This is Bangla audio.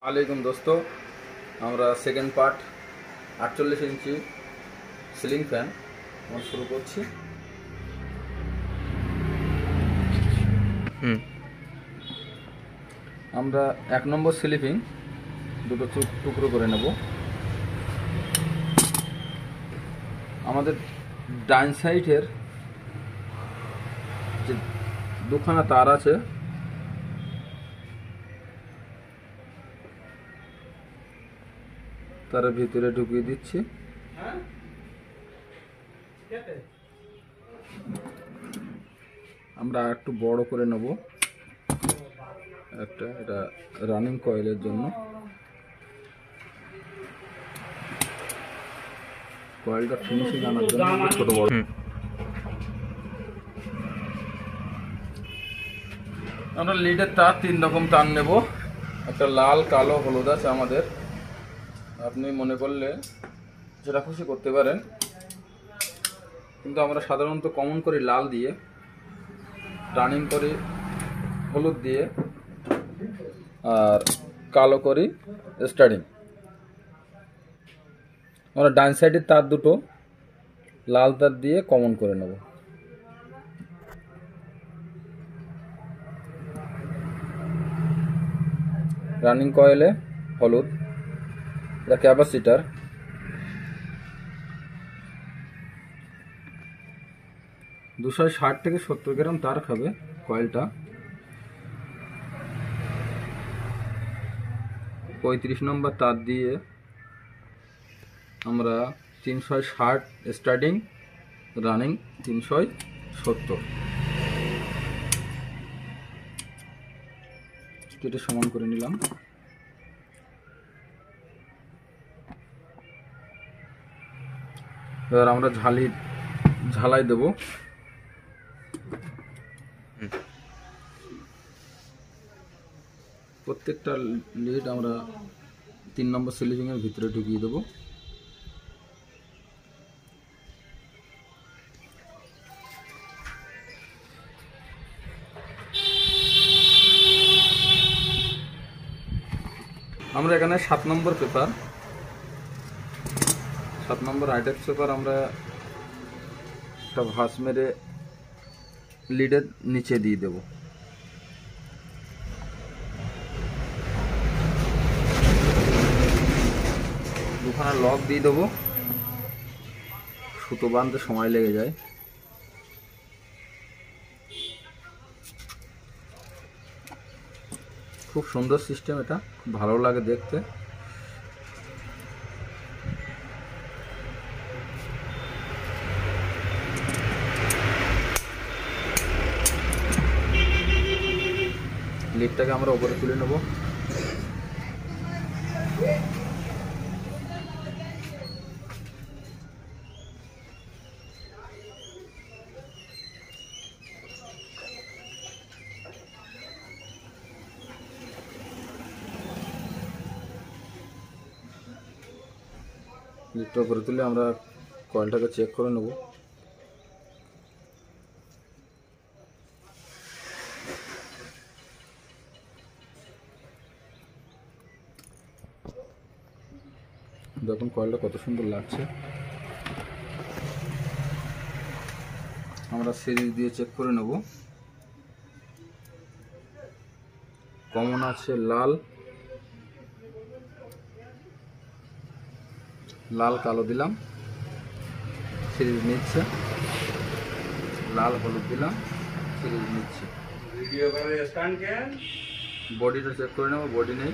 আলাইকুম দোস্তো, আমরা সেকেন্ড পার্ট 48 ইঞ্চি সিলিং ফ্যান আমরা শুরু করছি। আমরা 1 নম্বর স্লিপিং দুটো টুকরো করে নেব। আমাদের ডান সাইডের যে দুখানা তার আছে তার ভিতরে ঢুকিয়ে দিচ্ছি। আমরা একটু বড় করে নেব একটা, এটা রানিং কয়েলের জন্য। কয়েলটা ফিনিশিং আনার জন্য ছোট বড়। আমরা লিডের তার 3 রকম তার নেব। একটা লাল, কালো, হলুদ আছে আমাদের। আপনি মনে করলে যেটা খুশি করতে পারেন, কিন্তু আমরা সাধারণত কমন করি লাল দিয়ে, রানিং করি হলুদ দিয়ে, আর কালো করি স্টার্টিং। আমরা ডান সাইডের তার দুটো লাল তার দিয়ে কমন করে নেব। রানিং কয়েলে হলুদ, এটা ক্যাপাসিটার। দুশো 60 থেকে 70 গ্রাম তার খাবে কয়েলটা। 35 নম্বর তার দিয়ে আমরা 360 স্টার্টিং, রানিং 370 কেটে সমান করে নিলাম। এবার আমরা ঝালাই দেব। প্রত্যেকটা লিড আমরা 3 নম্বর স্লিপিং এর ভিতরে ঢুকিয়ে দেব। আমরা এখানে 7 নম্বর পেপার, 7 নম্বর আইটেক্স পেপার আমরা একটা ভাঁজ মেরে লিডের নিচে দিয়ে দেব। দুখানা লক দিয়ে দেবো, সুতো বাঁধতে সময় লেগে যায়। খুব সুন্দর সিস্টেম, এটা ভালো লাগে দেখতে। লিডটাকে আমরা উপরে তুলে নেব। লিডটা উপরে তুলে আমরা কয়েলটাকে চেক করে নেব। দেখুন কয়েলটা কত সুন্দর লাগছে। আমরা সিরিজ দিয়ে চেক করে নেব। কমন আছে লাল, কালো দিলাম, সিরিজ নিচ্ছে। লাল, হলুদ দিলাম, সিরিজ নিচ্ছে। বডিটা চেক করে নেব, বডি নেই।